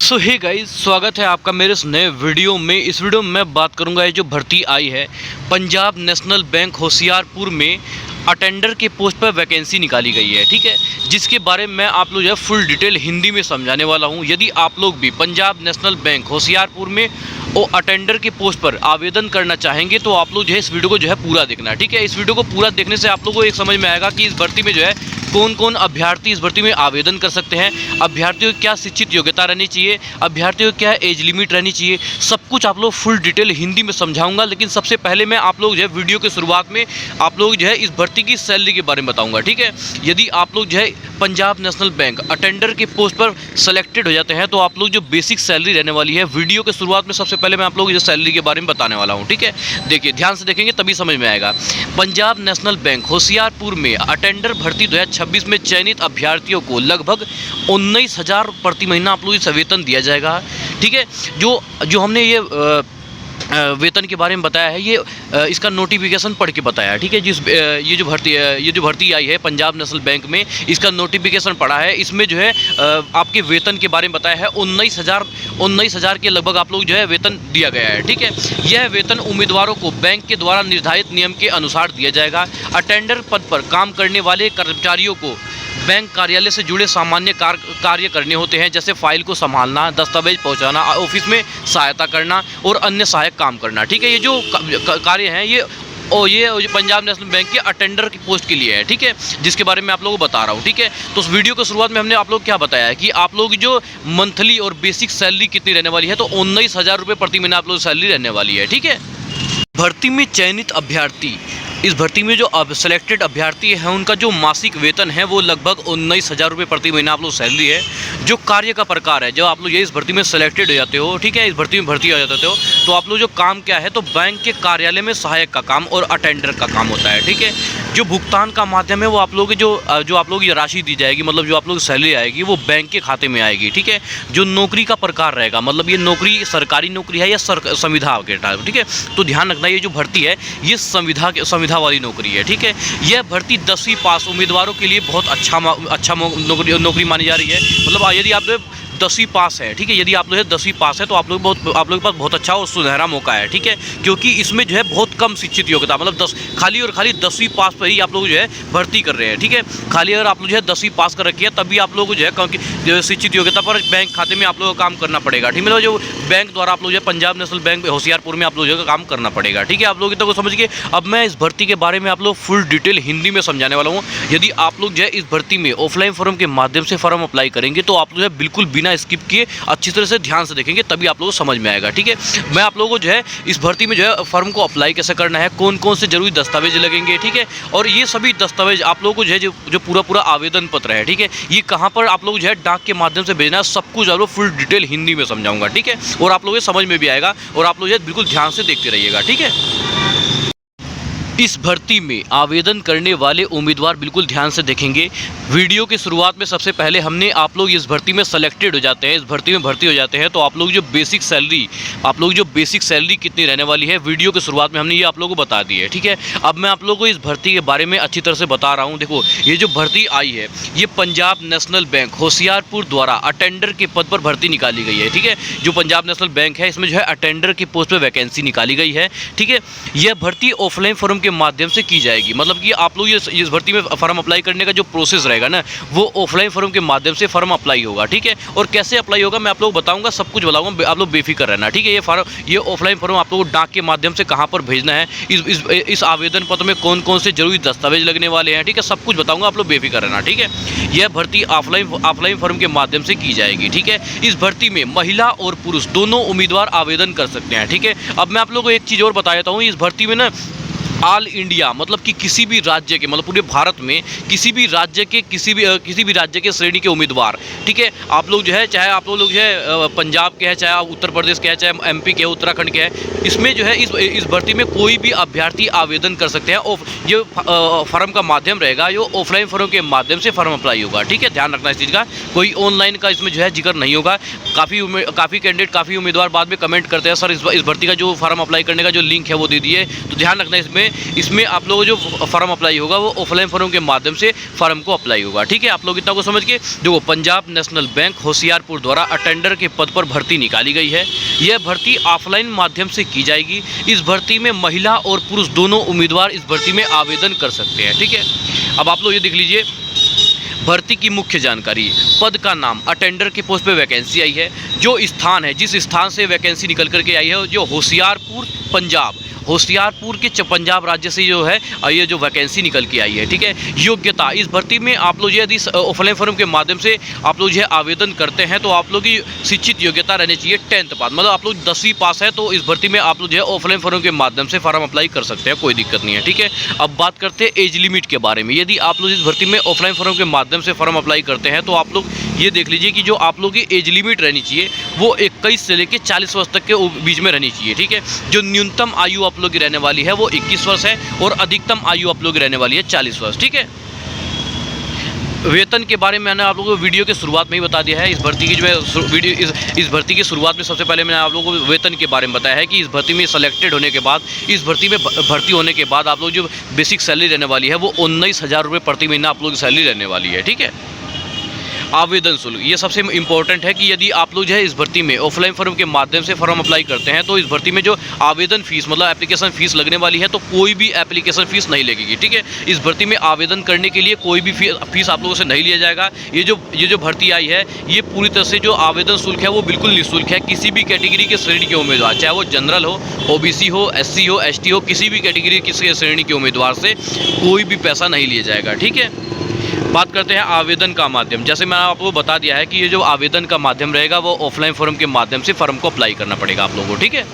सो hey guys, स्वागत है आपका मेरे इस नए वीडियो में। इस वीडियो में मैं बात करूंगा ये जो भर्ती आई है पंजाब नेशनल बैंक होशियारपुर में अटेंडर के पोस्ट पर वैकेंसी निकाली गई है, ठीक है, जिसके बारे में मैं आप लोग जो है फुल डिटेल हिंदी में समझाने वाला हूं। यदि आप लोग भी पंजाब नेशनल बैंक होशियारपुर में और अटेंडर के पोस्ट पर आवेदन करना चाहेंगे तो आप लोग जो है इस वीडियो को जो है पूरा देखना, ठीक है। इस वीडियो को पूरा देखने से आप लोगों को एक समझ में आएगा कि इस भर्ती में जो है कौन कौन अभ्यर्थी इस भर्ती में आवेदन कर सकते हैं, अभ्यर्थियों की क्या शिक्षित योग्यता रहनी चाहिए, अभ्यर्थियों की क्या एज लिमिट रहनी चाहिए, सब कुछ आप लोग फुल डिटेल हिंदी में समझाऊंगा। लेकिन सबसे पहले मैं आप लोग जो है वीडियो के शुरुआत में आप लोग जो है इस भर्ती की सैलरी के बारे में बताऊंगा, ठीक है। यदि आप लोग जो है पंजाब नेशनल बैंक अटेंडर के पोस्ट पर सेलेक्टेड हो जाते हैं तो आप लोग जो बेसिक सैलरी रहने वाली है, वीडियो के शुरुआत में सबसे पहले मैं आप लोग जो सैलरी के बारे में बताने वाला हूँ, ठीक है। देखिए, ध्यान से देखेंगे तभी समझ में आएगा। पंजाब नेशनल बैंक होशियारपुर में अटेंडर भर्ती 2026 में चयनित अभ्यर्थियों को लगभग 19,000 प्रति महीना आप लोग इस वेतन दिया जाएगा, ठीक है। जो हमने ये वेतन के बारे में बताया है, ये इसका नोटिफिकेशन पढ़ के बताया है, ठीक है। ये जो भर्ती आई है पंजाब नेशनल बैंक में, इसका नोटिफिकेशन पढ़ा है। इसमें जो है आपके वेतन के बारे में बताया है 19,000 के लगभग आप लोग जो है वेतन दिया गया है, ठीक है। यह वेतन उम्मीदवारों को बैंक के द्वारा निर्धारित नियम के अनुसार दिया जाएगा। अटेंडर पद पर काम करने वाले कर्मचारियों को बैंक कार्यालय से जुड़े सामान्य कार्य करने होते हैं, जैसे फाइल को संभालना, दस्तावेज पहुंचाना, ऑफिस में सहायता करना और अन्य सहायक काम करना, ठीक है। ये जो कार्य हैं ये पंजाब नेशनल बैंक के अटेंडर की पोस्ट के लिए है, ठीक है, जिसके बारे में आप लोगों को बता रहा हूँ, ठीक है। तो उस वीडियो की शुरुआत में हमने आप लोग क्या बताया है कि आप लोग जो मंथली और बेसिक सैलरी कितनी रहने वाली है, तो 19,000 रुपये प्रति महीना आप लोग सैलरी रहने वाली है, ठीक है। भर्ती में चयनित अभ्यर्थी, इस भर्ती में जो अब सेलेक्टेड अभ्यर्थी हैं उनका जो मासिक वेतन है वो लगभग 19,000 रुपये प्रति महीना आप लोग सैलरी है। जो कार्य का प्रकार है, जब आप लोग ये इस भर्ती में सेलेक्टेड हो जाते हो, ठीक है, इस भर्ती में भर्ती हो जाते हो तो आप लोग जो काम क्या है, तो बैंक के कार्यालय में सहायक का काम और अटेंडर का काम होता है, ठीक है। जो भुगतान का माध्यम है वो आप लोग जो आप लोग ये राशि दी जाएगी, मतलब जो आप लोग सैलरी आएगी वो बैंक के खाते में आएगी, ठीक है। जो नौकरी का प्रकार रहेगा, मतलब ये नौकरी सरकारी नौकरी है या संविधा के टाइप, ठीक है। तो ध्यान रखना, ये जो भर्ती है ये संविधा वाली नौकरी है, ठीक है। यह भर्ती 10वीं पास उम्मीदवारों के लिए बहुत अच्छा नौकरी मानी जा रही है। मतलब यदि आप 10वीं पास है, ठीक है, यदि आप लोग 10वीं पास है तो आप लोग के पास बहुत अच्छा और सुनहरा मौका है, ठीक है। क्योंकि इसमें जो है बहुत कम शिक्षित योग्यता, मतलब खाली 10वीं पास पर ही आप लोग जो है भर्ती कर रहे हैं, ठीक है। खाली अगर आप लोग जो है 10वीं पास कर रखी है तभी आप लोग जो है शिक्षित योग्यता पर बैंक खाते में आप लोगों को काम करना पड़ेगा, ठीक है। मतलब जो बैंक द्वारा आप लोग जो है पंजाब नेशनल बैंक होशियारपुर में आप लोग जो है काम करना पड़ेगा, ठीक है। आप लोग इतना समझ के अब मैं इस भर्ती के बारे में आप लोग फुल डिटेल हिंदी में समझाने वाला हूँ। यदि आप लोग जो है इस भर्ती में ऑफलाइन फॉर्म के माध्यम से फॉर्म अप्लाई करेंगे तो आप लोग जो है बिल्कुल बिना स्किप किए अच्छी तरह से ध्यान से देखेंगे तभी आप लोगों को समझ में आएगा, ठीक है। मैं आप लोगों को जो है इस भर्ती में जो है फॉर्म को अप्लाई कैसे करना है, कौन कौन से जरूरी दस्तावेज लगेंगे, ठीक है। और ये सभी दस्तावेज आप लोगों को जो है जो पूरा आवेदन पत्र है, ठीक है, ये कहाँ पर आप लोग जो है डाक के माध्यम से भेजना है, सब कुछ आप लोग फुल डिटेल हिंदी में समझाऊंगा, ठीक है। और आप लोगों को समझ में भी आएगा और आप लोग जो है बिल्कुल ध्यान से देखते रहिएगा, ठीक है। इस भर्ती में आवेदन करने वाले उम्मीदवार बिल्कुल ध्यान से देखेंगे। वीडियो की शुरुआत में सबसे पहले हमने आप लोग इस भर्ती में सेलेक्टेड हो जाते हैं, इस भर्ती में भर्ती हो जाते हैं तो आप लोग जो बेसिक सैलरी कितनी रहने वाली है, वीडियो की शुरुआत में हमने ये आप लोगों को बता दी है, ठीक है। अब मैं आप लोगों को इस भर्ती के बारे में अच्छी तरह से बता रहा हूँ। देखो, ये जो भर्ती आई है ये पंजाब नेशनल बैंक होशियारपुर द्वारा अटेंडर के पद पर भर्ती निकाली गई है, ठीक है। जो पंजाब नेशनल बैंक है इसमें जो है अटेंडर की पोस्ट पर वैकेंसी निकाली गई है, ठीक है। यह भर्ती ऑफलाइन फॉर्म माध्यम से की जाएगी, मतलब कि आप लोग इस भर्ती में फॉर्म अप्लाई करने का जो प्रोसेस रहेगा ना वो ऑफलाइन फॉर्म के माध्यम से फॉर्म अप्लाई होगा, ठीक है। और कैसे अप्लाई होगा मैं आप लोग बताऊंगा, सब कुछ बताऊंगा, आप लोग बेफिक्र रहना, ठीक है। ये ऑफलाइन फॉर्म आप लोगों को डाक के माध्यम से कहां पर भेजना है, इस आवेदन पत्र में कौन कौन से जरूरी दस्तावेज लगने वाले हैं, ठीक है, सब कुछ बताऊंगा, आप लोग बेफिक्र रहना, ठीक है। यह भर्ती ऑफलाइन फॉर्म के माध्यम से की जाएगी, ठीक है। इस भर्ती में महिला और पुरुष दोनों उम्मीदवार आवेदन कर सकते हैं, ठीक है। अब मैं आप लोगों को एक चीज़ और बता देता हूँ, इस भर्ती में ना ऑल इंडिया, मतलब कि किसी भी राज्य के, मतलब पूरे भारत में किसी भी राज्य के श्रेणी के उम्मीदवार, ठीक है, आप लोग जो है चाहे आप लोग जो है पंजाब के हैं, चाहे उत्तर प्रदेश के हैं, चाहे एमपी के हैं, उत्तराखंड के हैं, इसमें जो है इस भर्ती में कोई भी अभ्यर्थी आवेदन कर सकते हैं। ये फॉर्म का माध्यम रहेगा, जो ऑफलाइन फॉर्म के माध्यम से फॉर्म अप्लाई होगा, ठीक है। ध्यान रखना इस चीज़ का, कोई ऑनलाइन का इसमें जो है जिक्र नहीं होगा। काफ़ी कैंडिडेट, काफ़ी उम्मीदवार बाद में कमेंट करते हैं, सर इस भर्ती का जो फॉर्म अप्लाई करने का जो लिंक है वो दे दिए, तो ध्यान रखना इसमें है। इसमें आप लोगों को जो फॉर्म अप्लाई होगा वो ऑफलाइन फॉर्म के माध्यम से फॉर्म को अप्लाई होगा, ठीक है। आप लोग इतना को समझ के देखो, पंजाब नेशनल बैंक होशियारपुर द्वारा अटेंडर के पद पर भर्ती निकाली गई है। यह भर्ती ऑफलाइन माध्यम से की जाएगी। इस भर्ती में महिला और पुरुष दोनों उम्मीदवार इस भर्ती में आवेदन कर सकते हैं, ठीक है। अब आप लोग ये देख लीजिए, भर्ती की मुख्य जानकारी, पद का नाम, अटेंडर के पोस्ट पे वैकेंसी आई है। जो स्थान है, जिस स्थान से वैकेंसी निकल करके आई है, जो होशियारपुर पंजाब, होशियारपुर के पंजाब राज्य से जो है ये जो वैकेंसी निकल के आई है, ठीक है। योग्यता, इस भर्ती में आप लोग यदि ऑफलाइन फॉर्म के माध्यम से आप लोग जो है आवेदन करते हैं तो आप लोग की शिक्षित योग्यता रहनी चाहिए 10th पास, मतलब आप लोग 10वीं पास है तो इस भर्ती में आप लोग जो है ऑफलाइन फॉर्म के माध्यम से फॉर्म अप्लाई कर सकते हैं, कोई दिक्कत नहीं है, ठीक है। अब बात करते हैं एज लिमिट के बारे में। यदि आप लोग इस भर्ती में ऑफलाइन फॉर्म के माध्यम से फॉर्म अप्लाई करते हैं तो आप लोग ये देख लीजिए कि जो आप लोग की एज लिमिट रहनी चाहिए वो 21 से लेकर 40 वर्ष तक के बीच में रहनी चाहिए, ठीक है। जो न्यूनतम आयु आप लोग की रहने वाली है वो 21 वर्ष है और अधिकतम आयु आप लोग की रहने वाली है 40 वर्ष, ठीक है। वेतन के बारे में मैंने आप लोगों को वीडियो के शुरुआत में ही बता दिया है। इस भर्ती की जो है वीडियो इस भर्ती की शुरुआत में सबसे पहले मैंने आप लोगों को वेतन के बारे में बताया है कि इस भर्ती में सेलेक्टेड होने के बाद, इस भर्ती में भर्ती होने के बाद आप लोग जो बेसिक सैलरी रहने वाली है वो 19,000 रुपये प्रति महीना आप लोग की सैलरी रहने वाली है, ठीक है। आवेदन शुल्क, ये सबसे इम्पोर्टेंट है कि यदि आप लोग जो है इस भर्ती में ऑफलाइन फॉर्म के माध्यम से फॉर्म अप्लाई करते हैं तो इस भर्ती में जो आवेदन फीस मतलब एप्लीकेशन फ़ीस लगने वाली है तो कोई भी एप्लीकेशन फ़ीस नहीं लगेगी, ठीक है। इस भर्ती में आवेदन करने के लिए कोई भी फीस आप लोगों से नहीं लिया जाएगा। ये जो भर्ती आई है ये पूरी तरह से जो आवेदन शुल्क है वो बिल्कुल निःशुल्क है। किसी भी कैटेगरी के श्रेणी के उम्मीदवार, चाहे वो जनरल हो, OBC हो, SC हो, ST हो, किसी भी कैटेगरी किसी श्रेणी के उम्मीदवार से कोई भी पैसा नहीं लिया जाएगा, ठीक है। बात करते हैं आवेदन का माध्यम। जैसे मैंने आपको बता दिया है कि ये जो आवेदन का माध्यम रहेगा वो ऑफलाइन फॉर्म के माध्यम से फॉर्म को अप्लाई करना पड़ेगा आप लोगों को, ठीक है।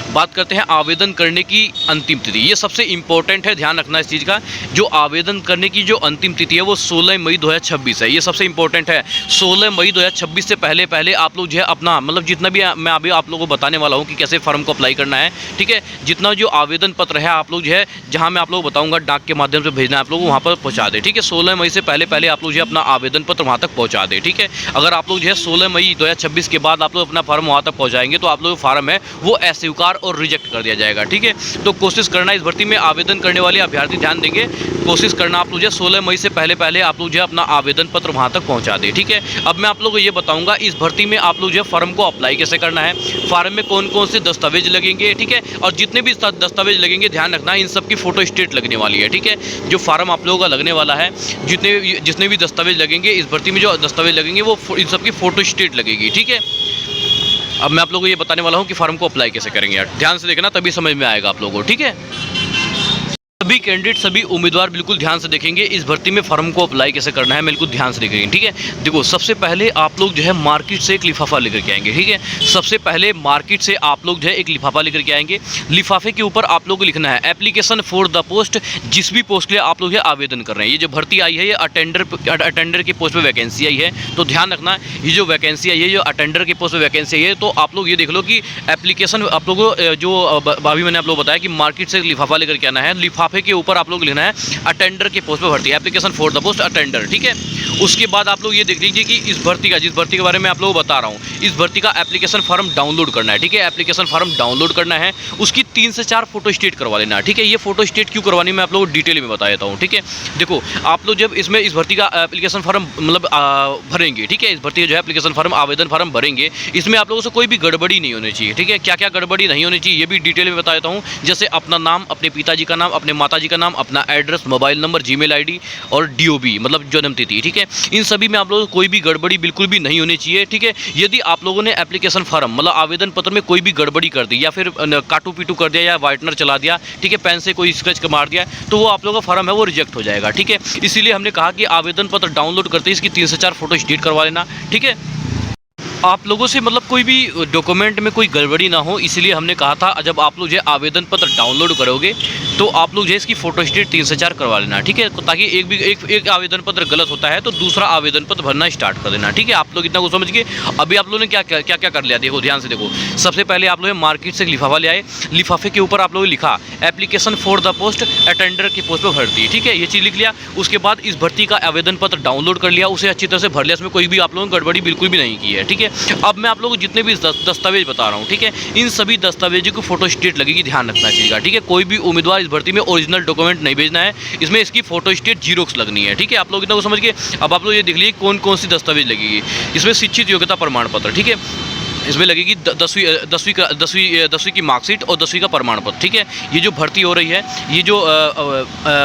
बात करते हैं आवेदन करने की अंतिम तिथि। ये सबसे इम्पोर्टेंट है, ध्यान रखना इस चीज़ का। जो आवेदन करने की जो अंतिम तिथि है वो 16 मई 2026 है। ये सबसे इम्पोर्टेंट है। 16 मई 2026 से पहले आप लोग जो है अपना मतलब जितना भी मैं अभी आप लोगों को बताने वाला हूँ कि कैसे फॉर्म को अप्लाई करना है, ठीक है। जितना जो आवेदन पत्र है आप लोग जो है जहाँ मैं आप लोग को बताऊँगा डाक के माध्यम से भेजना है आप लोग वहाँ पर पहुँचा दें, ठीक है। 16 मई से पहले आप लोग जो है अपना आवेदन पत्र वहाँ तक पहुँचा दें, ठीक है। अगर आप लोग जो है 16 मई 2026 के बाद आप लोग अपना फॉर्म वहाँ तक पहुँचाएंगे तो आप लोग फॉर्म है वो अस्वीकार और रिजेक्ट कर दिया जाएगा, ठीक है। तो कोशिश करना इस भर्ती में आवेदन करने वाले अभ्यर्थी ध्यान देंगे, कोशिश करना आप लोग जो 16 मई से पहले आप लोग जो है अपना आवेदन पत्र वहाँ तक पहुँचा दें, ठीक है। अब मैं आप लोगों को ये बताऊँगा इस भर्ती में आप लोग जो है फॉर्म को अप्लाई कैसे करना है, फॉर्म में कौन कौन से दस्तावेज लगेंगे, ठीक है। और जितने भी दस्तावेज लगेंगे ध्यान रखना इन सब की फोटो स्टेट लगने वाली है, ठीक है। जो फॉर्म आप लोगों का लगने वाला है, जितने भी दस्तावेज लगेंगे इस भर्ती में जो दस्तावेज लगेंगे वो इन सब की फोटो स्टेट लगेगी, ठीक है। अब मैं आप लोगों को ये बताने वाला हूँ कि फॉर्म को अप्लाई कैसे करेंगे यार, ध्यान से देखना तभी समझ में आएगा आप लोगों को, ठीक है। सभी कैंडिडेट सभी उम्मीदवार बिल्कुल ध्यान से देखेंगे इस भर्ती में फॉर्म को अप्लाई कैसे करना है, बिल्कुल ध्यान से देखेंगे, ठीक है। देखो सबसे पहले आप लोग जो है मार्केट से एक लिफाफा लेकर के आएंगे, ठीक है। सबसे पहले मार्केट से आप लोग जो है एक लिफाफा लेकर के आएंगे। लिफाफे के ऊपर आप लोग को लिखना है एप्लीकेशन फॉर द पोस्ट, जिस भी पोस्ट के लिए आप लोग ये आवेदन कर रहे हैं। ये जो भर्ती आई है ये अटेंडर के पोस्ट पर वैकेंसी आई है, तो ध्यान रखना ये जो वैकेंसी आई है जो अटेंडर के पोस्ट पर वैकेंसी आई है तो आप लोग ये देख लो कि एप्लीकेशन आप लोग जो अभी मैंने आप लोग बताया कि मार्केट से लिफाफा लेकर के आना है। लिफाफे के ऊपर आप लोग लिखना है अटेंडर के पोस्ट पर भर्ती, application for the post attender, ठीक है। उसके बाद आप लोग ये देख लीजिए कि इस भर्ती का, जिस भर्ती के बारे में आप लोगों को बता रहा हूँ, इस भर्ती का एप्लीकेशन फॉर्म डाउनलोड करना है, ठीक है। एप्लीकेशन फॉर्म डाउनलोड करना है, उसकी 3 से 4 फोटो स्टेट करवा लेना है, ठीक है। ये फोटो स्टेट क्यों करवानी मैं आप लोगों को डिटेल में बता देता हूँ, ठीक है। देखो आप लोग जब इसमें इस भर्ती का एप्लीकेशन फॉर्म मतलब भरेंगे, ठीक है, इस भर्ती का जो है एप्लीकेशन फॉर्म आवेदन फॉर्म भरेंगे, इसमें आप लोगों से कोई भी गड़बड़ी नहीं होनी चाहिए, ठीक है। क्या क्या गड़बड़ी नहीं होनी चाहिए ये भी डिटेल में बता देता हूँ। जैसे अपना नाम, अपने पिताजी का नाम, अपने माताजी का नाम, अपना address, mobile number, Gmail ID और DOB मतलब जन्म तिथि, ठीक है। इन सभी में आप लोगों को कोई भी गड़बड़ी बिल्कुल भी नहीं होनी चाहिए, ठीक है। यदि आप लोगों ने एप्लीकेशन फॉर्म मतलब आवेदन पत्र में कोई भी गड़बड़ी कर दी या फिर काटू पीटू कर दिया या वाइटनर चला दिया, ठीक है, पेन से कोई स्क्रैच मार दिया तो वो आप लोगों का फॉर्म है वो रिजेक्ट हो जाएगा, ठीक है। इसीलिए हमने कहा कि आवेदन पत्र डाउनलोड करते ही इसकी 3 से 4 फोटो स्टेट करवा लेना, ठीक है। आप लोगों से मतलब कोई भी डॉक्यूमेंट में कोई गड़बड़ी ना हो, इसलिए हमने कहा था जब आप लोग जो है आवेदन पत्र डाउनलोड करोगे तो आप लोग जो है इसकी फोटो स्टेट 3 से 4 करवा लेना, ठीक है। ताकि एक आवेदन पत्र गलत होता है तो दूसरा आवेदन पत्र भरना स्टार्ट कर देना, ठीक है। आप लोग इतना को समझ के अभी आप लोगों ने क्या क्या कर लिया, देखो ध्यान से देखो। सबसे पहले आप लोग मार्केट से लिफाफा ले आए, लिफाफे के ऊपर आप लोगों ने लिखा application for the post attender की पोस्ट पर भर्ती, ठीक है, ये चीज़ लिख लिया। उसके बाद इस भर्ती का आवेदन पत्र डाउनलोड कर लिया, उसे अच्छी तरह से भर लिया, इसमें कोई भी आप लोगों ने गड़बड़ी बिल्कुल भी नहीं की है, ठीक है। अब मैं आप लोगों को जितने भी दस्तावेज बता रहा हूँ, ठीक है, इन सभी दस्तावेजों की फोटो स्टेट लगेगी, ध्यान रखना चाहिए, ठीक है। कोई भी उम्मीदवार इस भर्ती में ओरिजिनल डॉक्यूमेंट नहीं भेजना है, इसमें इसकी फोटो स्टेट जीरोक्स लगनी है, ठीक है। आप लोग इतना को समझ के अब आप लोग ये देख लीजिए कौन कौन सी दस्तावेज लगेगी। इसमें शिक्षित योग्यता प्रमाण पत्र, ठीक है, इसमें लगेगी 10वीं की मार्कशीट और 10वीं का प्रमाण पत्र, ठीक है। ये जो भर्ती हो रही है, ये जो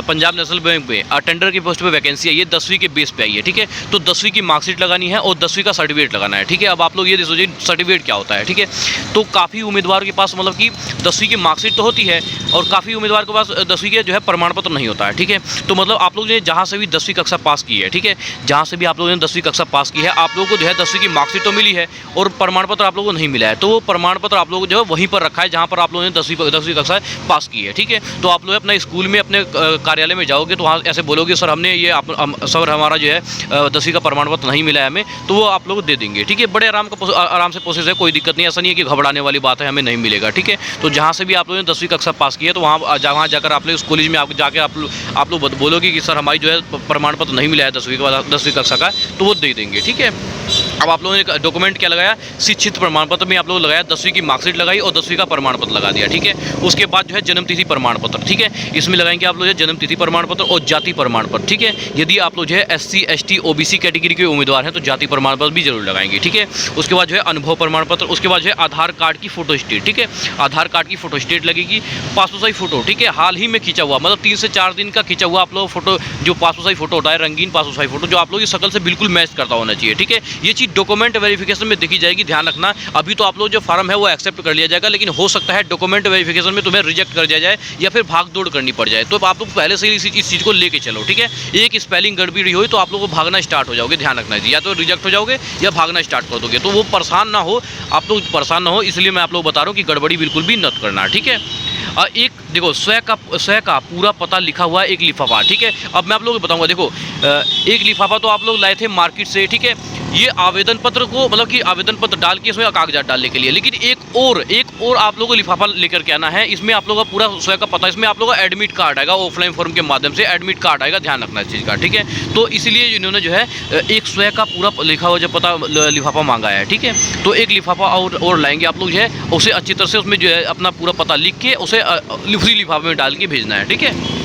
पंजाब नेशनल बैंक में अटेंडर की पोस्ट पे वैकेंसी है, ये 10वीं के बेस पे आई है, ठीक है। तो 10वीं की मार्कशीट लगानी है और 10वीं का सर्टिफिकेट लगाना है, ठीक है। अब आप लोग ये सोचिए सर्टिफिकेट क्या होता है, ठीक है। तो काफ़ी उम्मीदवार के पास मतलब कि 10वीं की मार्कशीट तो होती है और काफ़ी उम्मीदवार के पास 10वीं के जो है प्रमाण पत्र नहीं होता है, ठीक है। तो मतलब आप लोग ने जहाँ से भी 10वीं कक्षा पास की है, ठीक है, जहाँ से भी आप लोगों ने 10वीं कक्षा पास की है, आप लोगों को जो है 10वीं की मार्कशीट तो मिली है और प्रमाण पत्र आप लोगों को नहीं मिला है, तो वो प्रमाण पत्र आप लोगों को जो है वहीं पर रखा है जहाँ पर आप लोगों ने 10वीं कक्षा पास की है, ठीक है। तो आप लोग अपने स्कूल में अपने कार्यालय में जाओगे तो वहाँ ऐसे बोलोगे सर हमने ये सर हमारा जो है 10वीं का प्रमाण पत्र नहीं मिला है हमें, तो वो आप लोग दे देंगे, ठीक है। बड़े आराम से प्रोसेस है, कोई दिक्कत नहीं, ऐसा नहीं है कि घबराने वाली बात है हमें नहीं मिलेगा, ठीक है। तो जहाँ से भी आप लोगों ने 10वीं कक्षा पास की है तो वहाँ जाकर आप लोग उस कॉलेज में जाके आप लोग बोलोगे कि सर हमारी जो है प्रमाण पत्र नहीं मिला है 10वीं कक्षा का, तो वो दे देंगे, ठीक है। अब आप लोगों ने डॉक्यूमेंट क्या लगाया, शिक्षित प्रमाण पत्र में आप लोग लगाया, 10वीं की मार्कशीट लगाई और 10वीं का प्रमाण पत्र लगा दिया, ठीक है। उसके बाद जो है जन्म तिथि प्रमाण पत्र, ठीक है, इसमें लगाएंगे आप लोग जो जन्म तिथि प्रमाण पत्र और जाति प्रमाण पत्र, ठीक है। यदि आप लोग जो है SC ST OBC कैटेगरी के उम्मीदवार हैं तो जाति प्रमाण पत्र भी जरूर लगाएंगे, ठीक है। उसके बाद जो है अनुभव प्रमाण पत्र, उसके बाद जो है आधार कार्ड की फोटो स्टेट, ठीक है, आधार कार्ड की फोटो स्टेट लगेगी, पासपोर्ट साइज फोटो, ठीक है, हाल ही में खींचा हुआ, मतलब 3 से 4 दिन का खींचा हुआ आप लोग फोटो, जो पासपोर्ट साइज फोटो होता है, रंगीन पासपोर्ट साइज फोटो, जो आप लोग की शक्ल से बिल्कुल मैच करता होना चाहिए, ठीक है। ये चीज़ डॉक्यूमेंट वेरिफिकेशन में देखी जाएगी, ध्यान रखना। अभी तो आप लोग जो फॉर्म है वो एक्सेप्ट कर लिया जाएगा, लेकिन हो सकता है डॉक्यूमेंट वेरिफिकेशन में तुम्हें रिजेक्ट कर दिया जाए या फिर भाग दौड़ करनी पड़ जाए, तो आप लोग पहले से ही इस चीज़ को लेके चलो, ठीक है। एक स्पेलिंग गड़बड़ी हुई तो आप लोग को भागना स्टार्ट हो जाओगे, ध्यान रखना है, या तो रिजेक्ट हो जाओगे या भागना स्टार्ट कर दोगे, तो वो परेशान ना हो, आप लोग परेशान ना हो, इसलिए मैं आप लोग बता रहा हूँ कि गड़बड़ी बिल्कुल भी मत करना, ठीक है। एक देखो स्वयं का पूरा पता लिखा हुआ एक लिफाफा, ठीक है। अब मैं आप लोगों को बताऊंगा, देखो एक लिफाफा तो आप लोग लाए थे मार्केट से, ठीक है, ये आवेदन पत्र को मतलब कि आवेदन पत्र डाल के इसमें कागजात डालने के लिए, लेकिन एक और आप लोगों को लिफाफा लेकर के आना है, इसमें आप लोगों का पूरा स्वयं का पता, इसमें आप लोगों का एडमिट कार्ड आएगा, ऑफलाइन फॉर्म के माध्यम से एडमिट कार्ड आएगा, ध्यान रखना इस चीज़ का, ठीक है। तो इसलिए इन्होंने जो है एक स्वयं का पूरा लिखा हुआ जो पता लिफाफा मांगा है, ठीक है। तो एक लिफाफा और लाएंगे आप लोग जो है, उसे अच्छी तरह से उसमें जो है अपना पूरा पता लिख के उसे उसी लिफाफे में डाल के भेजना है, ठीक है।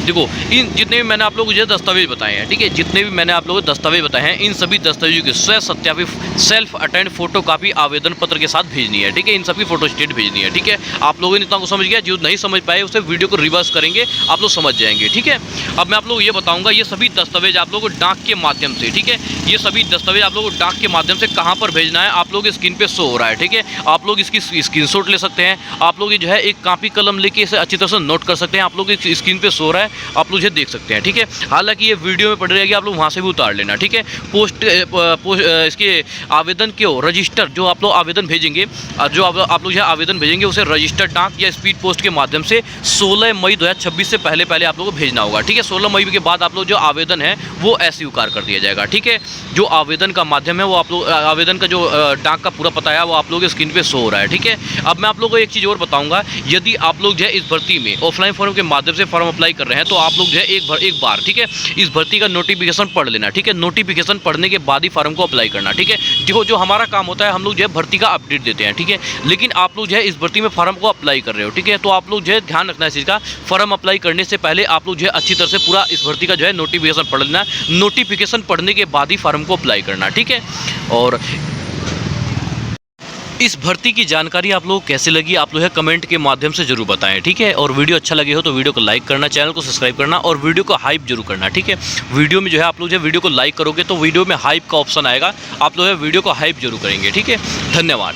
देखो इन जितने भी मैंने आप लोगों को जो दस्तावेज बताए हैं, ठीक है, जितने भी मैंने आप लोगों को दस्तावेज बताए हैं, इन सभी दस्तावेजों की स्व सत्यापित सेल्फ अटेंड फोटो कापी आवेदन पत्र के साथ भेजनी है, ठीक है। इन सभी फोटो स्टेट भेजनी है, ठीक है। आप लोगों ने इतना को समझ गया, जो नहीं समझ पाए उसे वीडियो को रिवर्स करेंगे, आप लोग समझ जाएंगे, ठीक है। अब मैं आप लोग ये बताऊंगा, ये सभी दस्तावेज आप लोगों को डाक के माध्यम से, ठीक है, ये सभी दस्तावेज आप लोगों को डाक के माध्यम से कहाँ पर भेजना है आप लोग के स्क्रीन पे शो हो रहा है, ठीक है। आप लोग इसकी स्क्रीनशॉट ले सकते हैं, आप लोग जो है एक कॉपी कलम लेके इसे अच्छी तरह से नोट कर सकते हैं, आप लोग स्क्रीन पे शो हो रहा है, आप लोग इसे देख सकते हैं, ठीक है। हालांकि ये वीडियो में पड़ रहेगी, आप लोग वहाँ से भी उतार लेना, ठीक है। इसके आवेदन क्यों रजिस्टर जो आप लोग आवेदन भेजेंगे, जो आप लोग आवेदन भेजेंगे उसे रजिस्टर्ड डाक या स्पीड पोस्ट के माध्यम से 16 मई 2026 से पहले आप लोगों को भेजना होगा, ठीक है। 16 मई के बाद आप लोग जो आवेदन है वो अस्वीकार कर दिया जाएगा, ठीक है। जो आवेदन का माध्यम है वो आप लोग आवेदन का जो डाक का पूरा पता है वो आप लोग के स्क्रीन पे शो हो रहा है, ठीक है। अब मैं आप लोगों को एक चीज़ और बताऊंगा, यदि आप लोग जो है इस भर्ती में ऑफलाइन फॉर्म के माध्यम से फॉर्म अप्लाई कर रहे हैं तो आप लोग जो है एक बार, ठीक है, इस भर्ती का नोटिफिकेशन पढ़ लेना, ठीक है। नोटिफिकेशन पढ़ने के बाद ही फॉर्म को अप्लाई करना, ठीक है। देखो जो हमारा काम होता है, हम लोग जो है भर्ती का अपडेट देते हैं, ठीक है, लेकिन आप लोग जो है इस भर्ती में फॉर्म को अप्लाई कर रहे हो, ठीक है। तो आप लोग जो है ध्यान रखना है इस चीज़ का, फॉर्म अप्लाई करने से पहले आप लोग जो है अच्छी तरह से पूरा इस भर्ती का जो है नोटिफिकेशन पढ़ लेना, नोटिफिकेशन पढ़ने के बाद ही फॉर्म को अप्लाई करना, ठीक है। और इस भर्ती की जानकारी आप लोगों को कैसे लगी, आप लोग कमेंट के माध्यम से जरूर बताएं, ठीक है। और वीडियो अच्छा लगे हो तो वीडियो को लाइक करना, चैनल को सब्सक्राइब करना और वीडियो को हाइप जरूर करना, ठीक है। वीडियो में जो है आप लोग जो वीडियो को लाइक करोगे तो वीडियो में हाइप का ऑप्शन आएगा, आप लोग वीडियो को हाइप जरूर करेंगे, ठीक है। धन्यवाद।